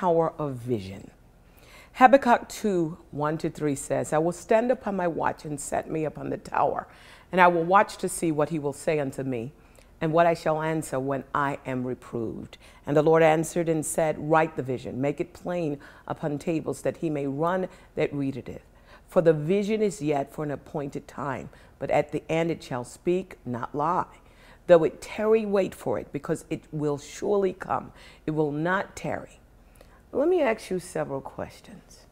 power of vision. Habakkuk 2:1-3 says, I will stand upon my watch and set me upon the tower, and I will watch to see what he will say unto me, and what I shall answer when I am reproved. And the Lord answered and said, write the vision, make it plain upon tables, that he may run that readeth it. For the vision is yet for an appointed time, but at the end it shall speak, not lie. Though it tarry, wait for it, because it will surely come. It will not tarry. Let me ask you several questions.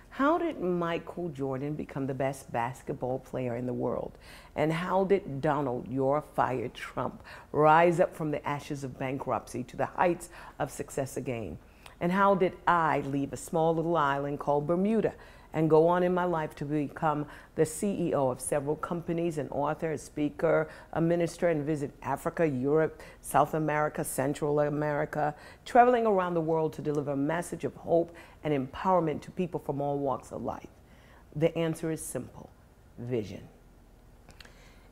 How did Michael Jordan become the best basketball player in the world? And how did Donald, your fired Trump, rise up from the ashes of bankruptcy to the heights of success again? And how did I leave a small little island called Bermuda and go on in my life to become the CEO of several companies, an author, a speaker, a minister, and visit Africa, Europe, South America, Central America, traveling around the world to deliver a message of hope and empowerment to people from all walks of life? The answer is simple: vision.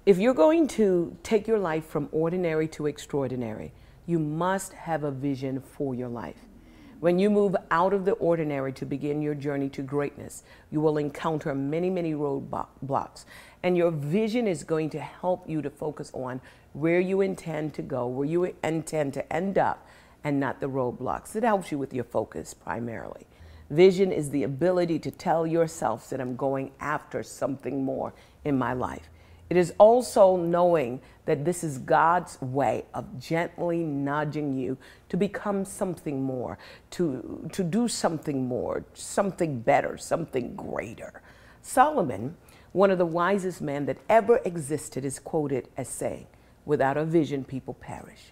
If you're going to take your life from ordinary to extraordinary, you must have a vision for your life. When you move out of the ordinary to begin your journey to greatness, you will encounter many, many roadblocks. And your vision is going to help you to focus on where you intend to go, where you intend to end up, and not the roadblocks. It helps you with your focus primarily. Vision is the ability to tell yourself that I'm going after something more in my life. It is also knowing that this is God's way of gently nudging you to become something more, to do something more, something better, something greater. Solomon, one of the wisest men that ever existed, is quoted as saying, without a vision, people perish.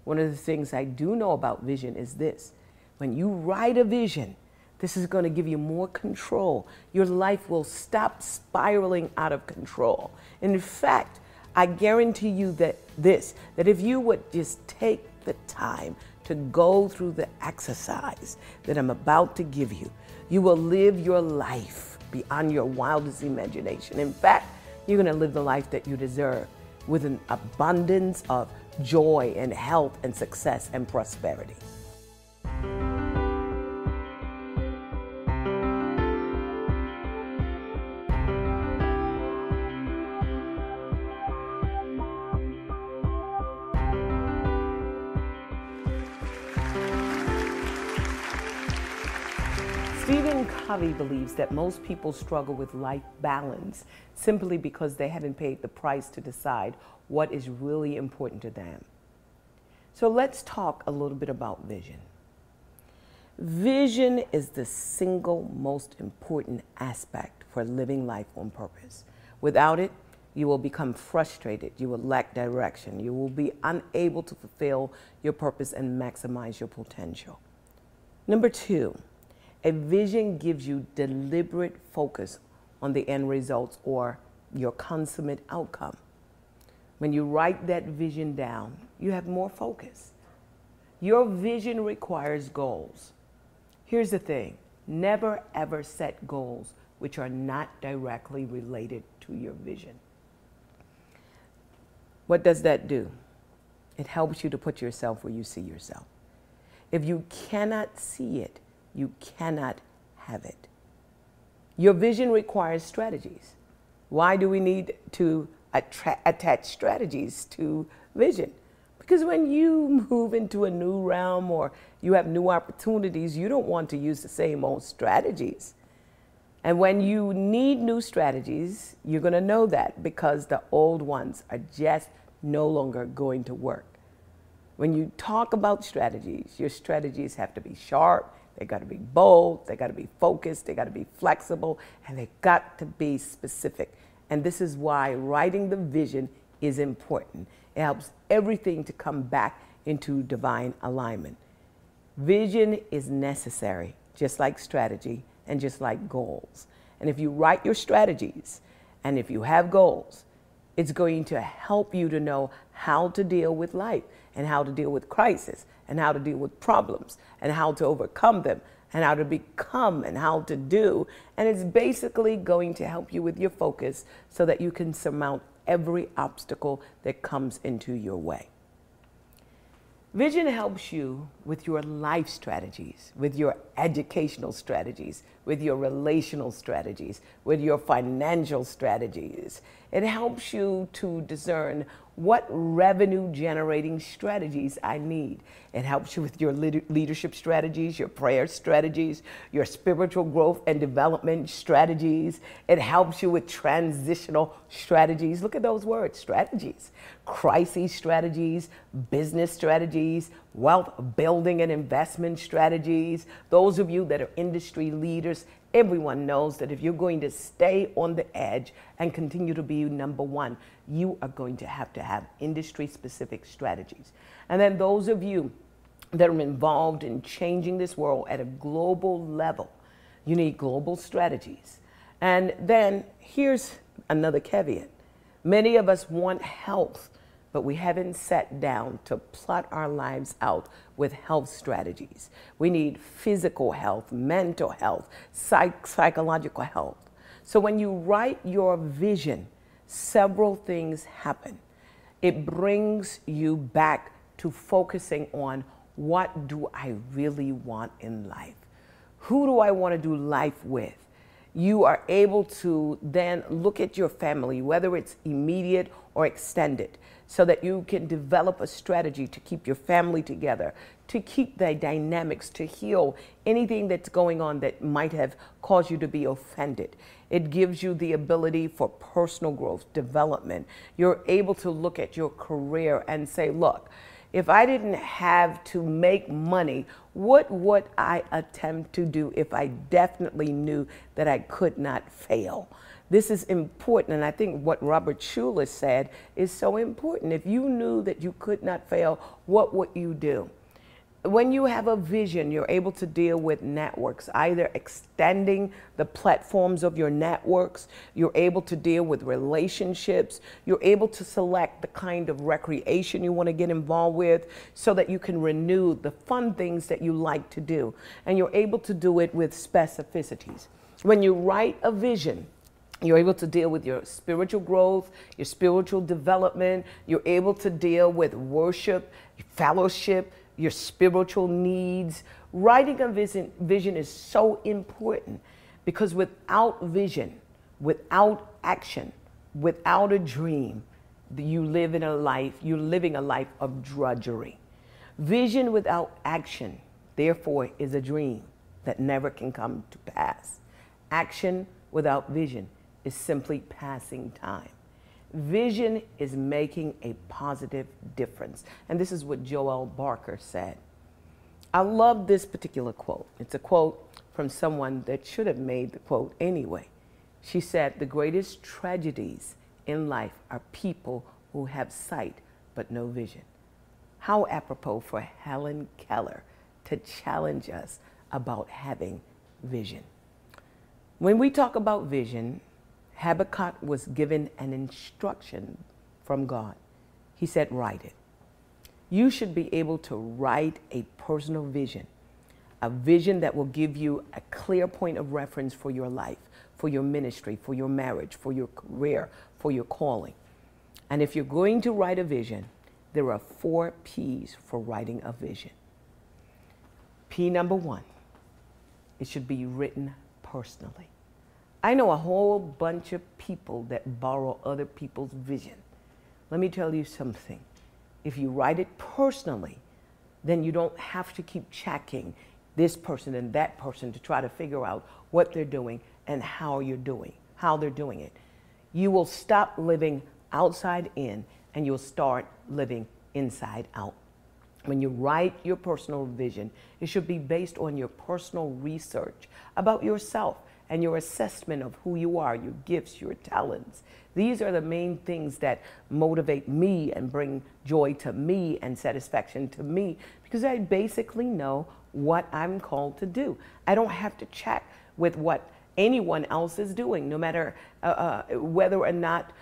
One of the things I do know about vision is this: when you write a vision, this is going to give you more control. Your life will stop spiraling out of control. In fact, I guarantee you that if you would just take the time to go through the exercise that I'm about to give you, you will live your life beyond your wildest imagination. In fact, you're going to live the life that you deserve, with an abundance of joy and health and success and prosperity. Stephen Covey believes that most people struggle with life balance simply because they haven't paid the price to decide what is really important to them. So let's talk a little bit about vision. Vision is the single most important aspect for living life on purpose. Without it, you will become frustrated, you will lack direction, you will be unable to fulfill your purpose and maximize your potential. Number two, a vision gives you deliberate focus on the end results or your consummate outcome. When you write that vision down, you have more focus. Your vision requires goals. Here's the thing: never ever set goals which are not directly related to your vision. What does that do? It helps you to put yourself where you see yourself. If you cannot see it, you cannot have it. Your vision requires strategies. Why do we need to attach strategies to vision? Because when you move into a new realm or you have new opportunities, you don't want to use the same old strategies. And when you need new strategies, you're going to know that, because the old ones are just no longer going to work. When you talk about strategies, your strategies have to be sharp. They got to be bold, they got to be focused, they got to be flexible, and they got to be specific. And this is why writing the vision is important. It helps everything to come back into divine alignment. Vision is necessary, just like strategy and just like goals. And if you write your strategies and if you have goals, it's going to help you to know how to deal with life and how to deal with crisis and how to deal with problems and how to overcome them and how to become and how to do. And it's basically going to help you with your focus so that you can surmount every obstacle that comes into your way. Vision helps you with your life strategies, with your educational strategies, with your relational strategies, with your financial strategies. It helps you to discern what revenue generating strategies I need. It helps you with your leadership strategies, your prayer strategies, your spiritual growth and development strategies. It helps you with transitional strategies. Look at those words, strategies. Crisis strategies, business strategies, wealth building and investment strategies. Those of you that are industry leaders, everyone knows that if you're going to stay on the edge and continue to be number one, you are going to have industry specific strategies. And then those of you that are involved in changing this world at a global level, you need global strategies. And then here's another caveat. Many of us want health, but we haven't sat down to plot our lives out with health strategies. We need physical health, mental health, psychological health. So when you write your vision, several things happen. It brings you back to focusing on, what do I really want in life? Who do I want to do life with? You are able to then look at your family, whether it's immediate or extended, so that you can develop a strategy to keep your family together, to keep the dynamics, to heal anything that's going on that might have caused you to be offended. It gives you the ability for personal growth, development. You're able to look at your career and say, look, if I didn't have to make money, what would I attempt to do if I definitely knew that I could not fail? This is important, and I think what Robert Schuller said is so important. If you knew that you could not fail, what would you do? When you have a vision, you're able to deal with networks, either extending the platforms of your networks, you're able to deal with relationships, you're able to select the kind of recreation you want to get involved with so that you can renew the fun things that you like to do. And you're able to do it with specificities. When you write a vision, you're able to deal with your spiritual growth, your spiritual development. You're able to deal with worship, fellowship, your spiritual needs. Writing a vision is so important because without vision, without action, without a dream, you're living a life of drudgery. Vision without action, therefore, is a dream that never can come to pass. Action without vision is simply passing time. Vision is making a positive difference. And this is what Joel Barker said. I love this particular quote. It's a quote from someone that should have made the quote anyway. She said, the greatest tragedies in life are people who have sight but no vision. How apropos for Helen Keller to challenge us about having vision. When we talk about vision, Habakkuk was given an instruction from God. He said, write it. You should be able to write a personal vision, a vision that will give you a clear point of reference for your life, for your ministry, for your marriage, for your career, for your calling. And if you're going to write a vision, there are 4 P's for writing a vision. P number 1, it should be written personally. I know a whole bunch of people that borrow other people's vision. Let me tell you something. If you write it personally, then you don't have to keep checking this person and that person to try to figure out what they're doing and how they're doing it. You will stop living outside in and you'll start living inside out. When you write your personal vision, it should be based on your personal research about yourself and your assessment of who you are, your gifts, your talents. These are the main things that motivate me and bring joy to me and satisfaction to me because I basically know what I'm called to do. I don't have to check with what anyone else is doing, no matter whether or not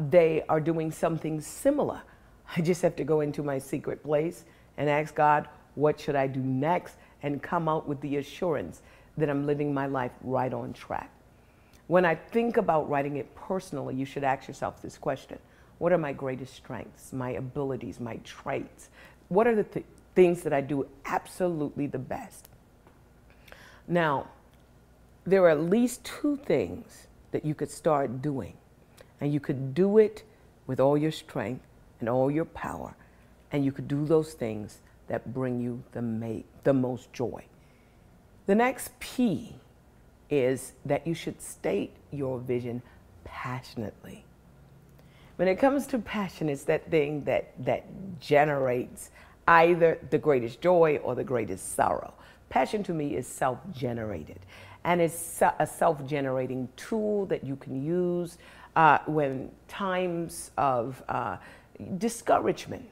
they are doing something similar. I just have to go into my secret place and ask God, what should I do next? And come out with the assurance that I'm living my life right on track. When I think about writing it personally, you should ask yourself this question. What are my greatest strengths, my abilities, my traits? what are the things that I do absolutely the best? Now, there are at least two things that you could start doing, and you could do it with all your strength and all your power, and you could do those things that bring you the most joy. The next P is that you should state your vision passionately. When it comes to passion, it's that thing that generates either the greatest joy or the greatest sorrow. Passion to me is self-generated, and it's a self-generating tool that you can use when times of discouragement.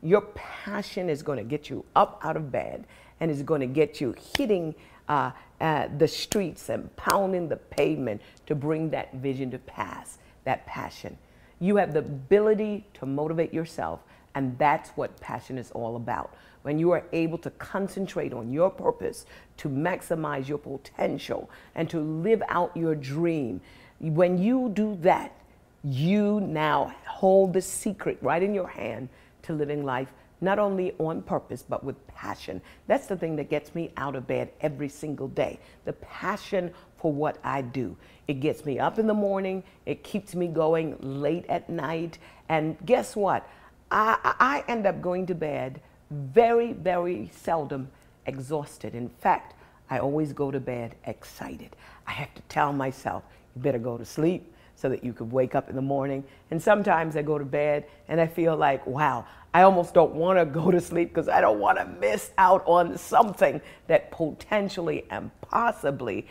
Your passion is going to get you up out of bed, and is going to get you hitting the streets and pounding the pavement to bring that vision to pass, that passion. You have the ability to motivate yourself, and that's what passion is all about. When you are able to concentrate on your purpose, to maximize your potential, and to live out your dream, when you do that, you now hold the secret right in your hand to living life not only on purpose, but with passion. That's the thing that gets me out of bed every single day, the passion for what I do. It gets me up in the morning, it keeps me going late at night, and guess what? I end up going to bed very, very seldom exhausted. In fact, I always go to bed excited. I have to tell myself, you better go to sleep so that you could wake up in the morning. And sometimes I go to bed and I feel like, wow, I almost don't want to go to sleep because I don't want to miss out on something that potentially and possibly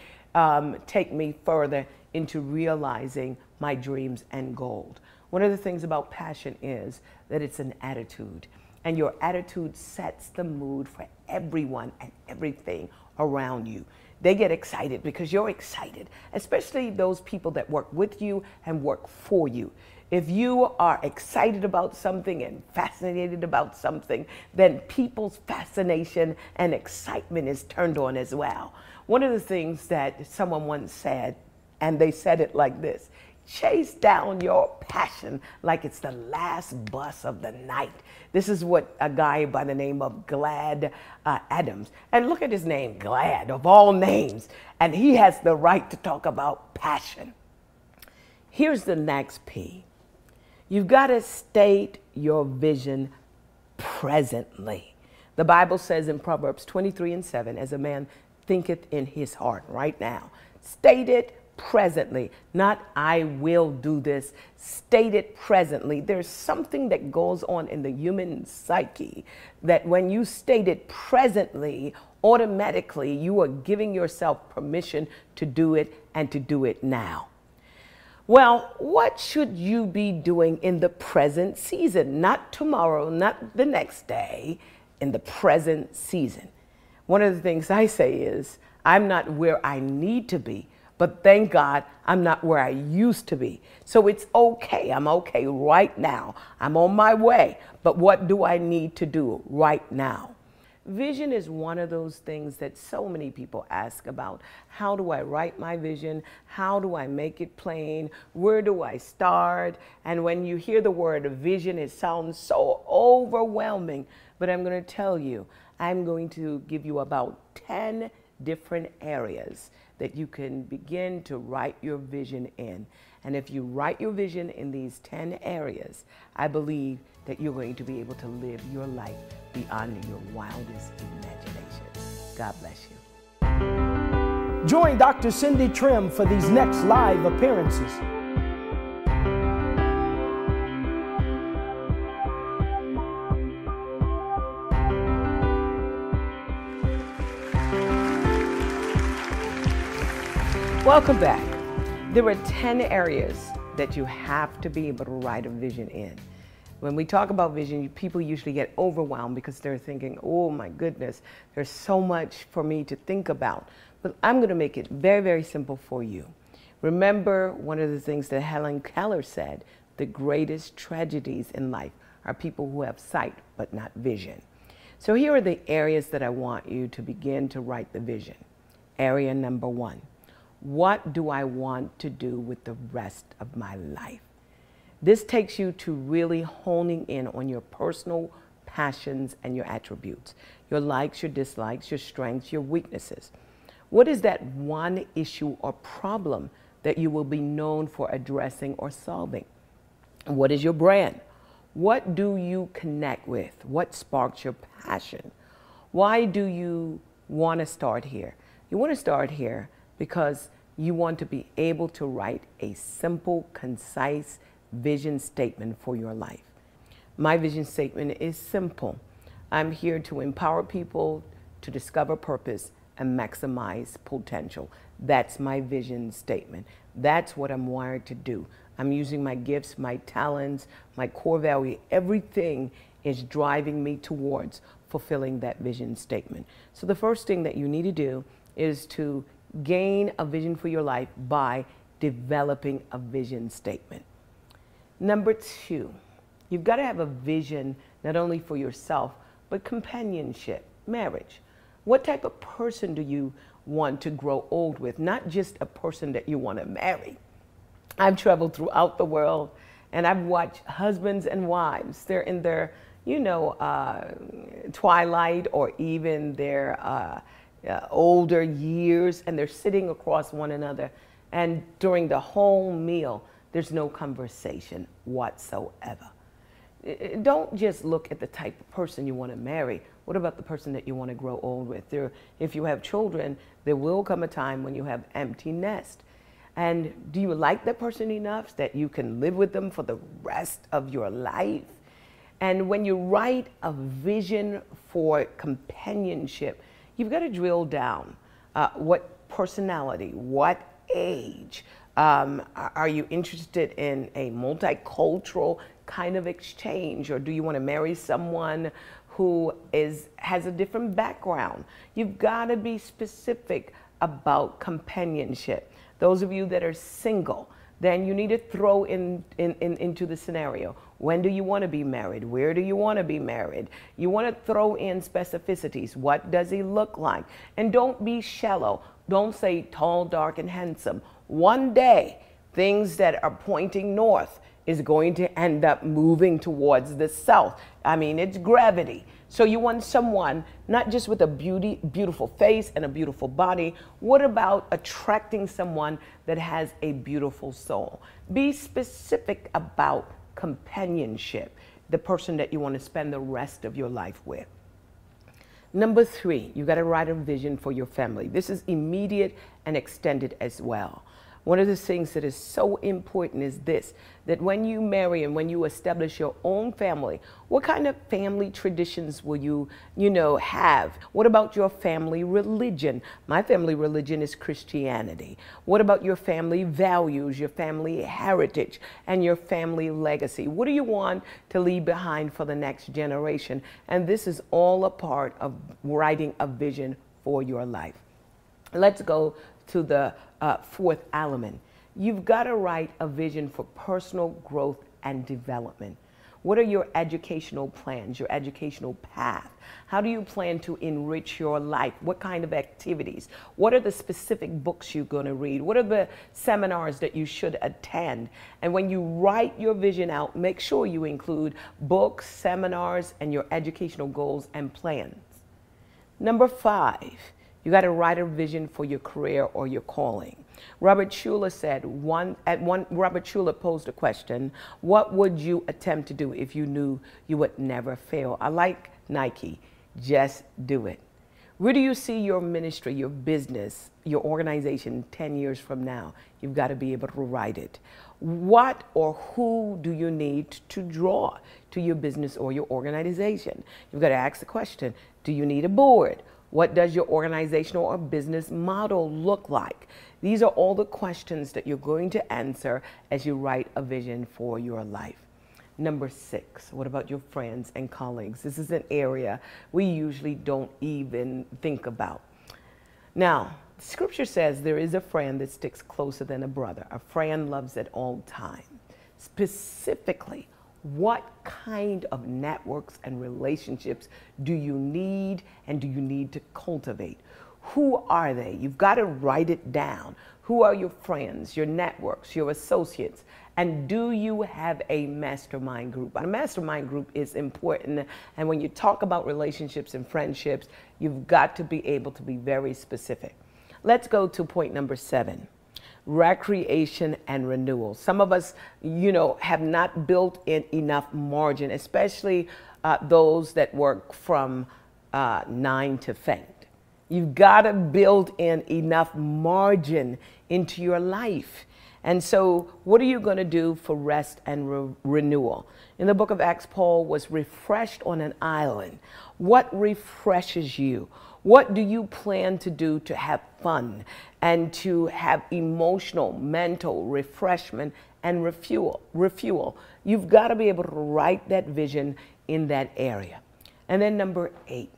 take me further into realizing my dreams and goals. One of the things about passion is that it's an attitude, and your attitude sets the mood for everyone and everything around you. They get excited because you're excited, especially those people that work with you and work for you. If you are excited about something and fascinated about something, then people's fascination and excitement is turned on as well. One of the things that someone once said, and they said it like this: chase down your passion like it's the last bus of the night. This is what a guy by the name of Glad Adams, and look at his name, Glad, of all names, and he has the right to talk about passion. Here's the next P. You've got to state your vision presently. The Bible says in Proverbs 23:7, as a man thinketh in his heart, right now. State it presently, not I will do this. State it presently. There's something that goes on in the human psyche that when you state it presently, automatically you are giving yourself permission to do it and to do it now. Well, what should you be doing in the present season? Not tomorrow, not the next day, in the present season. One of the things I say is, I'm not where I need to be, but thank God I'm not where I used to be. So it's okay. I'm okay right now. I'm on my way. But what do I need to do right now? Vision is one of those things that so many people ask about. How do I write my vision? How do I make it plain? Where do I start? And when you hear the word vision, it sounds so overwhelming. But I'm going to tell you, I'm going to give you about 10 different areas that you can begin to write your vision in. And if you write your vision in these 10 areas, I believe that you're going to be able to live your life beyond your wildest imagination. God bless you. Join Dr. Cindy Trimm for these next live appearances. Welcome back. There are 10 areas that you have to be able to write a vision in. When we talk about vision, people usually get overwhelmed because they're thinking, oh my goodness, there's so much for me to think about. But I'm going to make it very, very simple for you. Remember one of the things that Helen Keller said, the greatest tragedies in life are people who have sight but not vision. So here are the areas that I want you to begin to write the vision. Area number 1. What do I want to do with the rest of my life? This takes you to really honing in on your personal passions, and your attributes, your likes, your dislikes, your strengths, your weaknesses. What is that one issue or problem that you will be known for addressing or solving? What is your brand? What do you connect with? What sparks your passion? Why do you want to start here? You want to start here because you want to be able to write a simple, concise vision statement for your life. My vision statement is simple. I'm here to empower people to discover purpose and maximize potential. That's my vision statement. That's what I'm wired to do. I'm using my gifts, my talents, my core value. Everything is driving me towards fulfilling that vision statement. So the first thing that you need to do is to gain a vision for your life by developing a vision statement. Number two, you've got to have a vision not only for yourself, but companionship, marriage. What type of person do you want to grow old with? Not just a person that you want to marry. I've traveled throughout the world and I've watched husbands and wives. They're in their, twilight or even their older years, and they're sitting across one another. And during the whole meal, there's no conversation whatsoever. Don't just look at the type of person you want to marry. What about the person that you want to grow old with? If you have children, there will come a time when you have empty nest. And do you like that person enough that you can live with them for the rest of your life? And when you write a vision for companionship, you've got to drill down. What personality, what age? Are you interested in a multicultural kind of exchange, or do you want to marry someone who has a different background? You've got to be specific about companionship. Those of you that are single, then you need to throw into the scenario. When do you want to be married? Where do you want to be married? You want to throw in specificities. What does he look like? And don't be shallow. Don't say tall, dark, and handsome. One day, things that are pointing north is going to end up moving towards the south. I mean, it's gravity. So you want someone not just with a beautiful face and a beautiful body. What about attracting someone that has a beautiful soul? Be specific about companionship, the person that you want to spend the rest of your life with. Number three, you got to write a vision for your family. This is immediate and extended as well. One of the things that is so important is this, that when you marry and when you establish your own family, what kind of family traditions will you have? What about your family religion? My family religion is Christianity. What about your family values, your family heritage, and your family legacy? What do you want to leave behind for the next generation? And this is all a part of writing a vision for your life. Let's go to the fourth element. You've got to write a vision for personal growth and development. What are your educational plans, your educational path? How do you plan to enrich your life? What kind of activities? What are the specific books you're going to read? What are the seminars that you should attend? And when you write your vision out, make sure you include books, seminars, and your educational goals and plans. Number five, you got to write a vision for your career or your calling. Robert Schuller said, Robert Schuller posed a question, what would you attempt to do if you knew you would never fail? I like Nike, just do it. Where do you see your ministry, your business, your organization 10 years from now? You've got to be able to write it. What or who do you need to draw to your business or your organization? You've got to ask the question, do you need a board? What does your organizational or business model look like? These are all the questions that you're going to answer as you write a vision for your life. Number six, what about your friends and colleagues? This is an area we usually don't even think about. Now, Scripture says there is a friend that sticks closer than a brother. A friend loves at all times. Specifically, what kind of networks and relationships do you need and do you need to cultivate? Who are they? You've got to write it down. Who are your friends, your networks, your associates, And do you have a mastermind group? A mastermind group is important. And when you talk about relationships and friendships, you've got to be able to be very specific. Let's go to point number 7. Recreation and renewal. Some of us, have not built in enough margin, especially those that work from 9 to 5. You've got to build in enough margin into your life. And so what are you going to do for rest and renewal? In the book of Acts, Paul was refreshed on an island. What refreshes you? What do you plan to do to have fun and to have emotional, mental refreshment and refuel? You've got to be able to write that vision in that area. And then number 8,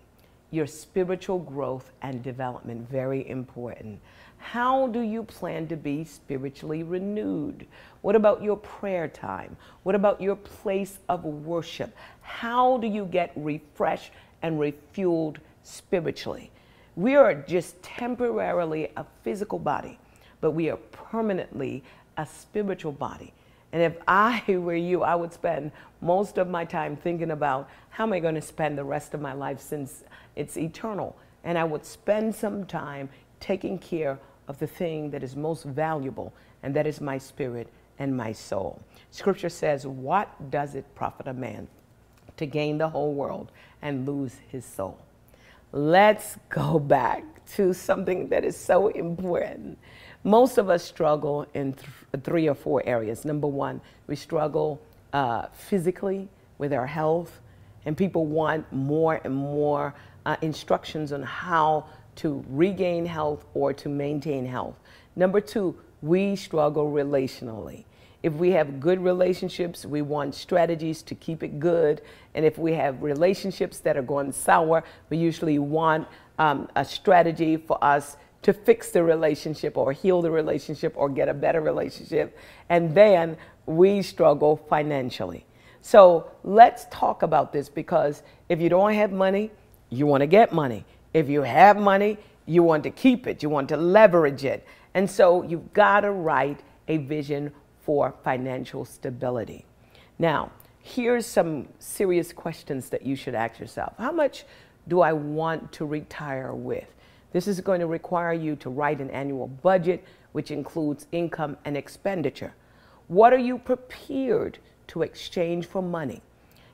your spiritual growth and development, very important. How do you plan to be spiritually renewed? What about your prayer time? What about your place of worship? How do you get refreshed and refueled spiritually? We are just temporarily a physical body, but we are permanently a spiritual body. And if I were you, I would spend most of my time thinking about how am I going to spend the rest of my life since it's eternal. And I would spend some time taking care of the thing that is most valuable, and that is my spirit and my soul. Scripture says, what does it profit a man to gain the whole world and lose his soul? Let's go back to something that is so important. Most of us struggle in 3 or 4 areas. Number 1, we struggle physically with our health, and people want more and more instructions on how to regain health or to maintain health. Number 2, we struggle relationally. If we have good relationships, we want strategies to keep it good. And if we have relationships that are going sour, we usually want a strategy for us to fix the relationship or heal the relationship or get a better relationship. And then we struggle financially. So let's talk about this, because if you don't have money, you want to get money. If you have money, you want to keep it. You want to leverage it. And so you've got to write a vision for financial stability. Now, here's some serious questions that you should ask yourself. How much do I want to retire with? This is going to require you to write an annual budget, which includes income and expenditure. What are you prepared to exchange for money?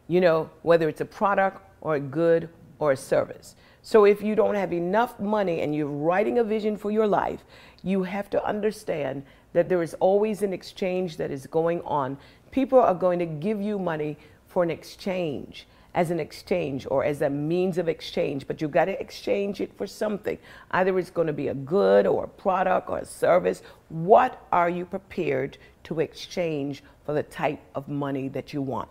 Whether it's a product or a good or a service. So if you don't have enough money and you're writing a vision for your life, you have to understand that there is always an exchange that is going on. People are going to give you money for an exchange, as an exchange or as a means of exchange, but you've got to exchange it for something. Either it's going to be a good or a product or a service. What are you prepared to exchange for the type of money that you want?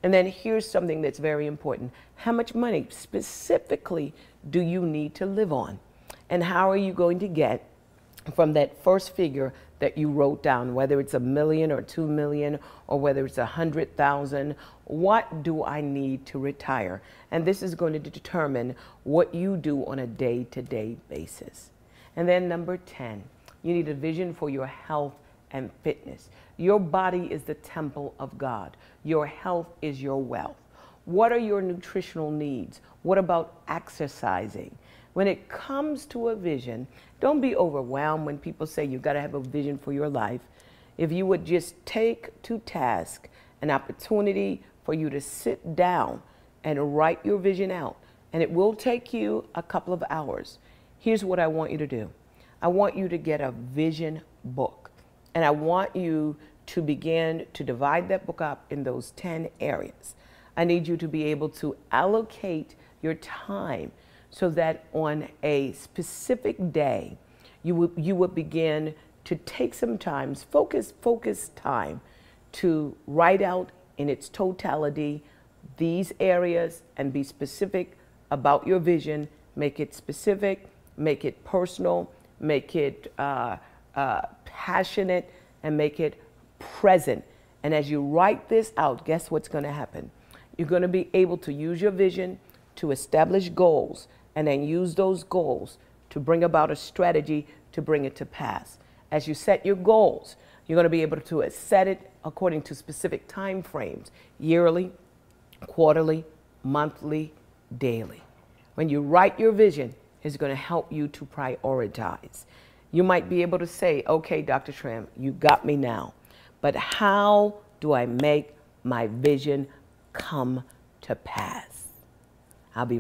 And then here's something that's very important. How much money specifically do you need to live on? And how are you going to get from that first figure that you wrote down, whether it's $1 million or $2 million, or whether it's 100,000, what do I need to retire? And this is going to determine what you do on a day-to-day basis. And then number 10, you need a vision for your health and fitness. Your body is the temple of God. Your health is your wealth. What are your nutritional needs? What about exercising? When it comes to a vision, don't be overwhelmed when people say you've got to have a vision for your life. If you would just take to task an opportunity for you to sit down and write your vision out, and it will take you a couple of hours. Here's what I want you to do. I want you to get a vision book, and I want you to begin to divide that book up in those 10 areas. I need you to be able to allocate your time so that on a specific day, you would begin to take some time, focus time to write out in its totality these areas and be specific about your vision. Make it specific, make it personal, make it passionate, and make it present. And as you write this out, guess what's going to happen? You're going to be able to use your vision to establish goals, and then use those goals to bring about a strategy to bring it to pass. As you set your goals, you're going to be able to set it according to specific time frames, yearly, quarterly, monthly, daily. When you write your vision, it's going to help you to prioritize. You might be able to say, okay, Dr. Trimm, you got me now, but how do I make my vision come to pass? I'll be